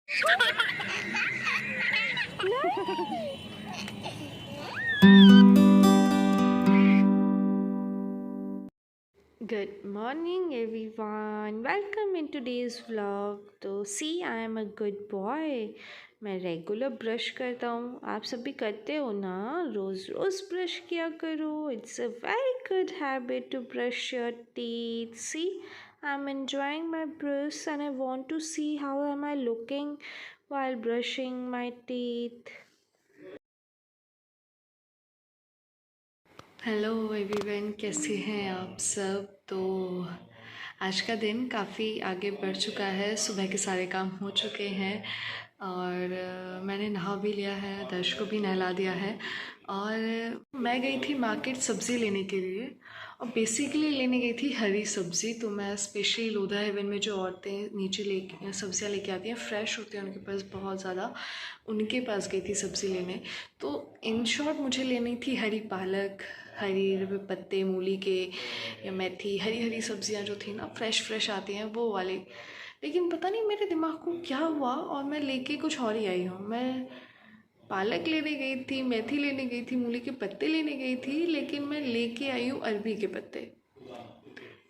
Good morning, everyone. Welcome in today's vlog. तो see I am a good boy. मैं regular brush करता हूँ, आप सब भी करते हो ना। रोज़ रोज़ ब्रश किया करो। It's a very good habit to brush your teeth. See I am enjoying my brush and I want to see how am I looking while brushing my teeth. Hello everyone, कैसे हैं आप सब। तो आज का दिन काफ़ी आगे बढ़ चुका है, सुबह के सारे काम हो चुके हैं और मैंने नहा भी लिया है, दर्श को भी नहला दिया है और मैं गई थी मार्केट सब्ज़ी लेने के लिए और बेसिकली लेने गई थी हरी सब्ज़ी। तो मैं स्पेशली लोधा हेवन में जो औरतें नीचे ले सब्ज़ियाँ लेके आती हैं, फ्रेश होती हैं उनके पास बहुत ज़्यादा, उनके पास गई थी सब्ज़ी लेने। तो इन शॉर्ट मुझे लेनी थी हरी पालक, हरी पत्ते मूली के या मेथी, हरी हरी सब्जियां जो थी ना फ्रेश फ्रेश आती हैं वो वाली। लेकिन पता नहीं मेरे दिमाग को क्या हुआ और मैं लेके कुछ और ही आई हूँ। मैं पालक लेने गई थी, मेथी लेने गई थी, मूली के पत्ते लेने गई थी, लेकिन मैं लेके आई हूँ अरबी के पत्ते।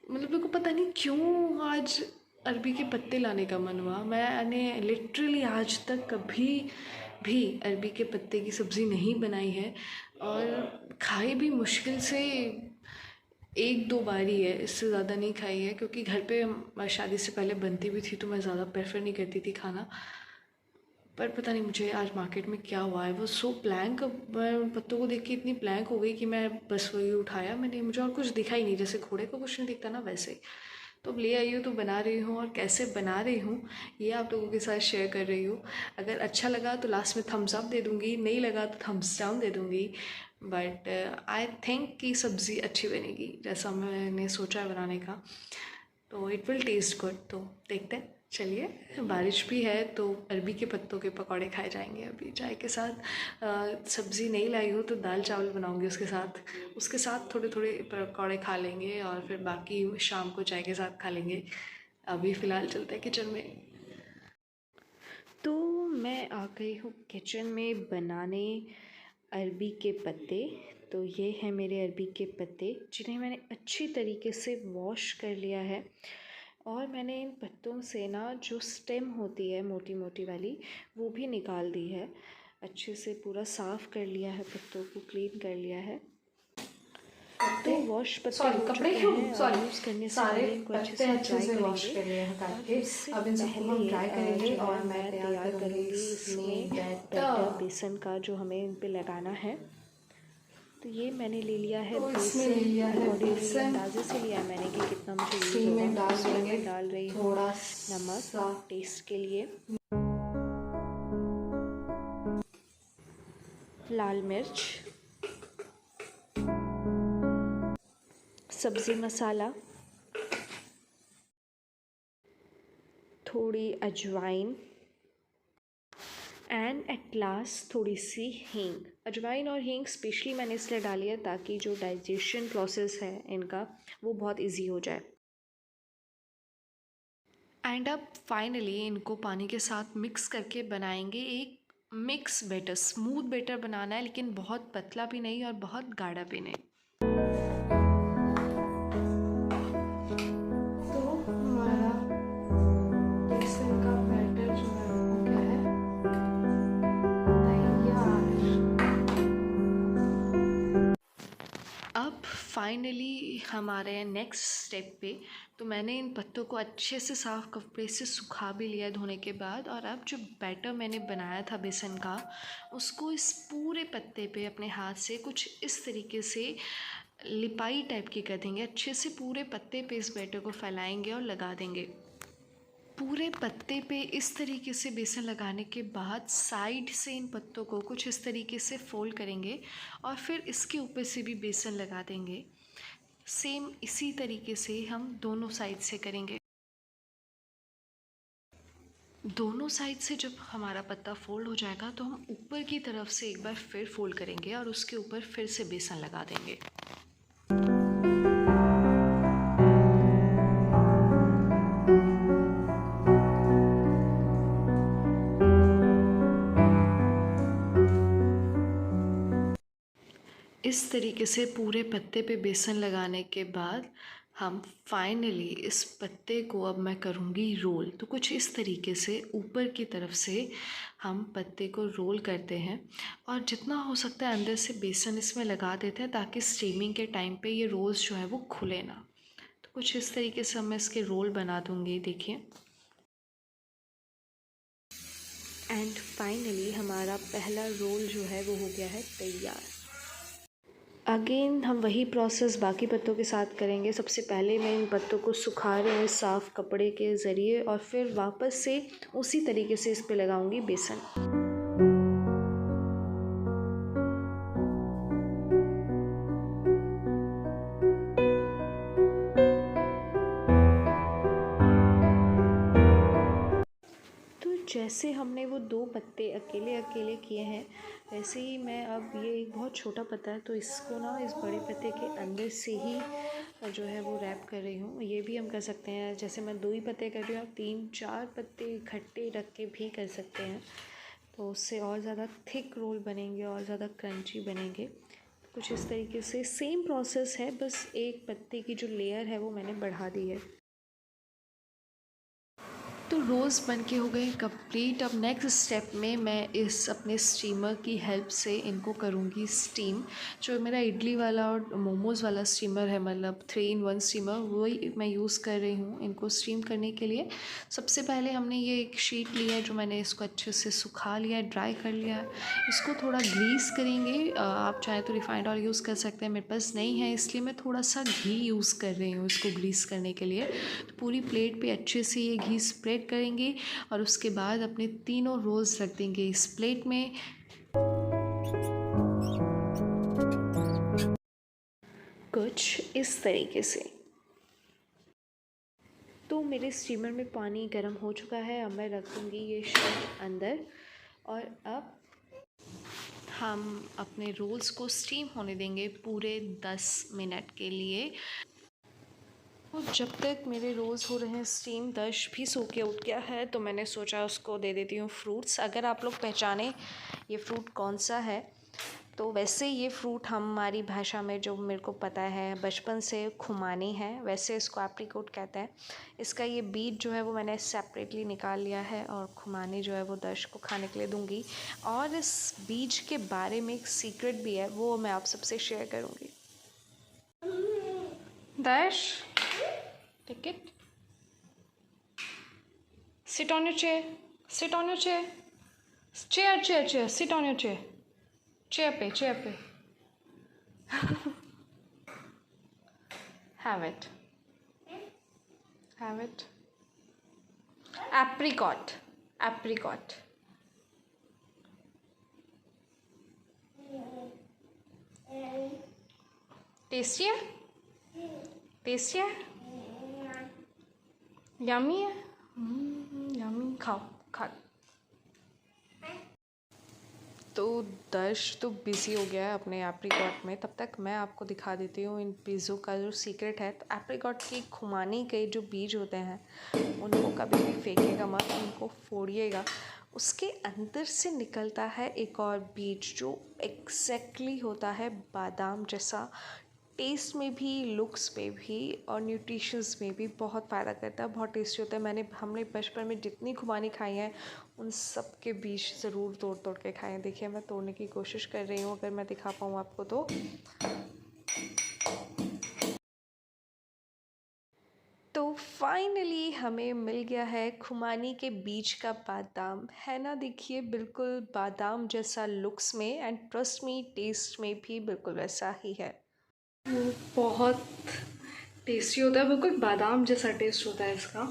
मतलब मेरे को पता नहीं क्यों आज अरबी के पत्ते लाने का मन हुआ। मैंने लिटरली आज तक कभी भी अरबी के पत्ते की सब्ज़ी नहीं बनाई है और खाई भी मुश्किल से एक दो बार ही है, इससे ज़्यादा नहीं खाई है, क्योंकि घर पे शादी से पहले बनती भी थी तो मैं ज़्यादा प्रेफर नहीं करती थी खाना। पर पता नहीं मुझे आज मार्केट में क्या हुआ है, वो सो ब्लैंक, मैं पत्तों को देख के इतनी ब्लैंक हो गई कि मैं बस वही उठाया मैंने, मुझे और कुछ दिखा ही नहीं, जैसे घोड़े को कुछ नहीं दिखता ना वैसे। तो अब ले आई हूँ तो बना रही हूँ और कैसे बना रही हूँ ये आप लोगों के साथ शेयर कर रही हूँ। अगर अच्छा लगा तो लास्ट में थम्स अप दे दूँगी, नहीं लगा तो थम्स डाउन दे दूँगी। बट आई थिंक कि सब्ज़ी अच्छी बनेगी जैसा मैंने सोचा है बनाने का, तो इट विल टेस्ट गुड। तो देखते हैं, चलिए। बारिश भी है तो अरबी के पत्तों के पकौड़े खाए जाएंगे अभी चाय के साथ। सब्ज़ी नहीं लाई हो तो दाल चावल बनाऊंगी उसके साथ थोड़े थोड़े पकौड़े खा लेंगे और फिर बाकी शाम को चाय के साथ खा लेंगे। अभी फ़िलहाल चलते हैं किचन में। तो मैं आ गई हूँ किचन में बनाने अरबी के पत्ते। तो ये है मेरे अरबी के पत्ते जिन्हें मैंने अच्छी तरीके से वॉश कर लिया है और मैंने इन पत्तों से ना जो स्टेम होती है मोटी मोटी वाली वो भी निकाल दी है। अच्छे से पूरा साफ़ कर लिया है, पत्तों को क्लीन कर लिया है। तो वॉश पत्ते हो कपड़े चुके क्यों हैं और यूज़ करने से सारे पहले इनको अच्छे पत्ते से अच्छे ड्राई से वॉश करेंगे। कर लिए हैं काट और के। उससे अब इन सबको हम पहले ड्राई करेंगे जो और है मैं तैयार करूँगी करूँगी इसमें बैटर बेसन का जो हमें इन पे लगाना है। तो ये मैंने ले लिया है तो इसमें ले बेसन, लिया है अकॉर्डिंगली बेसन, अंदाजे से लिया है मैंने कि कितना मुझे यूज़ इसी होगा। में डाल इसमें देंगे मैं डाल रही हूँ थोड़ा नमक सा। टेस्ट के लिए, लाल मिर्च, सब्ज़ी मसाला, थोड़ी अजवाइन एंड एट लास्ट थोड़ी सी हींग। अजवाइन और हींग स्पेशली मैंने इसलिए डाली है ताकि जो डाइजेशन प्रोसेस है इनका वो बहुत इजी हो जाए। एंड अब फाइनली इनको पानी के साथ मिक्स करके बनाएंगे एक मिक्स बैटर। स्मूथ बैटर बनाना है लेकिन बहुत पतला भी नहीं और बहुत गाढ़ा भी नहीं। तो हमारा बेसन का बैटर जो है हो गया है तैयार। अब फाइनली हमारे नेक्स्ट स्टेप पे, तो मैंने इन पत्तों को अच्छे से साफ़ कपड़े से सुखा भी लिया धोने के बाद, और अब जो बैटर मैंने बनाया था बेसन का उसको इस पूरे पत्ते पे अपने हाथ से कुछ इस तरीके से लिपाई टाइप की कर देंगे। अच्छे से पूरे पत्ते पे इस बैटर को फैलाएंगे और लगा देंगे। पूरे पत्ते पे इस तरीके से बेसन लगाने के बाद साइड से इन पत्तों को कुछ इस तरीके से फोल्ड करेंगे और फिर इसके ऊपर से भी बेसन लगा देंगे। सेम इसी तरीके से हम दोनों साइड से करेंगे। दोनों साइड से जब हमारा पत्ता फोल्ड हो जाएगा तो हम ऊपर की तरफ से एक बार फिर फोल्ड करेंगे और उसके ऊपर फिर से बेसन लगा देंगे। इस तरीके से पूरे पत्ते पे बेसन लगाने के बाद हम फाइनली इस पत्ते को अब मैं करूँगी रोल। तो कुछ इस तरीके से ऊपर की तरफ से हम पत्ते को रोल करते हैं और जितना हो सकता है अंदर से बेसन इसमें लगा देते हैं ताकि स्टीमिंग के टाइम पे ये रोल्स जो है वो खुले ना। तो कुछ इस तरीके से मैं इसके रोल बना दूँगी, देखिए। एंड फाइनली हमारा पहला रोल जो है वो हो गया है तैयार। अगेन हम वही प्रोसेस बाकी पत्तों के साथ करेंगे। सबसे पहले मैं इन पत्तों को सुखा रही हूँ साफ़ कपड़े के ज़रिए और फिर वापस से उसी तरीके से इस पे लगाऊंगी बेसन। तो जैसे हमने वो 2 पत्ते अकेले अकेले किए हैं वैसे ही मैं अब ये एक बहुत छोटा पत्ता है तो इसको ना इस बड़े पत्ते के अंदर से ही जो है वो रैप कर रही हूँ। ये भी हम कर सकते हैं, जैसे मैं 2 ही पत्ते कर रही हूँ, आप 3-4 पत्ते इकट्ठे रख के भी कर सकते हैं। तो उससे और ज़्यादा थिक रोल बनेंगे और ज़्यादा क्रंची बनेंगे। कुछ इस तरीके से सेम प्रोसेस है, बस एक पत्ते की जो लेयर है वो मैंने बढ़ा दी है। तो रोज़ बन के हो गए कंप्लीट। अब नेक्स्ट स्टेप में मैं इस अपने स्टीमर की हेल्प से इनको करूँगी स्टीम। जो मेरा इडली वाला और मोमोज़ वाला स्टीमर है, मतलब 3-in-1 स्टीमर, वही मैं यूज़ कर रही हूँ इनको स्टीम करने के लिए। सबसे पहले हमने ये एक शीट लिया है, जो मैंने इसको अच्छे से सुखा लिया है, ड्राई कर लिया है। इसको थोड़ा ग्रीस करेंगे, आप चाहें तो रिफाइंड ऑयल यूज़ कर सकते हैं, मेरे पास नहीं है इसलिए मैं थोड़ा सा घी यूज़ कर रही हूँ इसको ग्रीस करने के लिए। तो पूरी प्लेट पे अच्छे से ये घी स्प्रेड करेंगे और उसके बाद अपने तीनों रोल्स रख देंगे इस प्लेट में। कुछ इस तरीके से। तो मेरे स्टीमर में पानी गर्म हो चुका है, अब मैं रख दूँगी ये शीट अंदर और अब हम अपने रोल्स को स्टीम होने देंगे पूरे 10 मिनट के लिए। तो जब तक मेरे रोज़ हो रहे हैं स्टीम, दर्श भी सो के उठ गया है तो मैंने सोचा उसको दे देती हूँ फ्रूट्स। अगर आप लोग पहचाने ये फ्रूट कौन सा है, तो वैसे ये फ्रूट हमारी भाषा में जो मेरे को पता है बचपन से खुमानी है, वैसे इसको एप्रिकॉट कहते हैं। इसका ये बीज जो है वो मैंने सेपरेटली निकाल लिया है और खुमानी जो है वो दर्श को खाने के लिए दूँगी। और इस बीज के बारे में एक सीक्रेट भी है, वो मैं आप सबसे शेयर करूँगी। दर्श, take it. Sit on your chair. Sit on your chair. Chair. Sit on your chair. Chair पे. Have it. Apricot. Tasty है? यम्मी है? यम्मी, खाओ। तो दर्श तो बिज़ी हो गया है अपने एप्रिकॉट में, तब तक मैं आपको दिखा देती हूँ इन पिज़्ज़ों का जो सीक्रेट है। तो एप्रिकॉट की खुमानी के जो बीज होते हैं उनको कभी भी फेंकिएगा मत, उनको फोड़िएगा। उसके अंदर से निकलता है एक और बीज जो एग्जैक्टली होता है बादाम जैसा, टेस्ट में भी, लुक्स पे भी और न्यूट्रिशंस में भी बहुत फ़ायदा करता है, बहुत टेस्टी होता है। हमने बचपन में जितनी खुबानी खाई है उन सब के बीज ज़रूर तोड़ के खाए हैं। देखिए मैं तोड़ने की कोशिश कर रही हूँ, अगर मैं दिखा पाऊँ आपको तो फाइनली हमें मिल गया है खुमानी के बीज का बादाम, है ना? देखिए बिल्कुल बादाम जैसा लुक्स में, एंड ट्रस्ट मी टेस्ट में भी बिल्कुल वैसा ही है। वो बहुत टेस्टी होता है, बिल्कुल बादाम जैसा टेस्ट होता है इसका।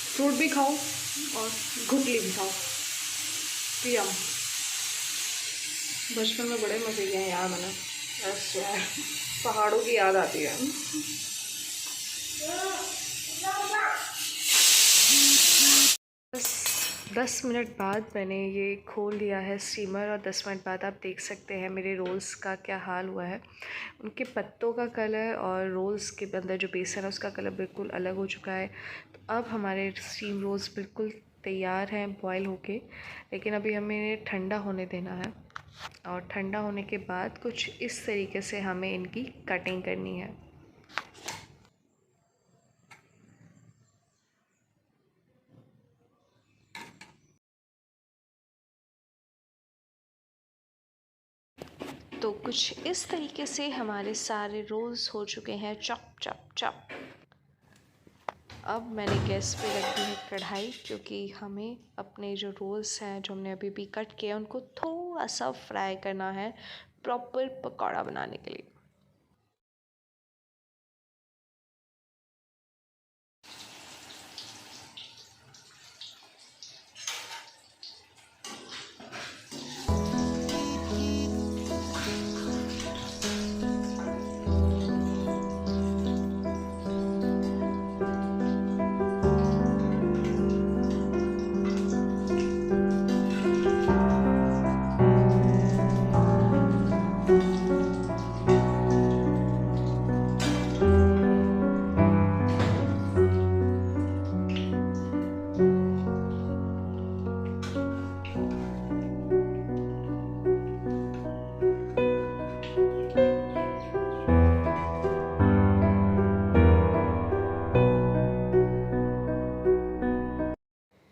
फ्रूट भी खाओ और गुटली भी खाओ, पियम। बचपन में बड़े मज़े किए हैं यार मैंने, ऐसे यार पहाड़ों की याद आती है। बस 10 मिनट बाद मैंने ये खोल दिया है स्टीमर और 10 मिनट बाद आप देख सकते हैं मेरे रोल्स का क्या हाल हुआ है। उनके पत्तों का कलर और रोल्स के अंदर जो बेसन है उसका कलर बिल्कुल अलग हो चुका है। तो अब हमारे स्टीम रोल्स बिल्कुल तैयार हैं बॉयल होके, लेकिन अभी हमें इन्हें ठंडा होने देना है। और ठंडा होने के बाद कुछ इस तरीके से हमें इनकी कटिंग करनी है। तो कुछ इस तरीके से हमारे सारे रोल्स हो चुके हैं चॉप चॉप चॉप। अब मैंने गैस पे रख दी है कढ़ाई, क्योंकि हमें अपने जो रोल्स हैं जो हमने अभी भी कट किए हैं उनको थोड़ा सा फ्राई करना है प्रॉपर पकौड़ा बनाने के लिए।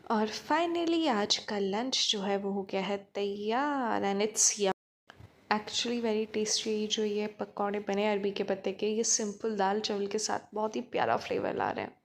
और फाइनली आज का लंच जो है वो हो गया है तैयार and it's actually very tasty. जो ये पकौड़े बने अरबी के पत्ते के, ये सिंपल दाल चावल के साथ बहुत ही प्यारा फ्लेवर ला रहे हैं।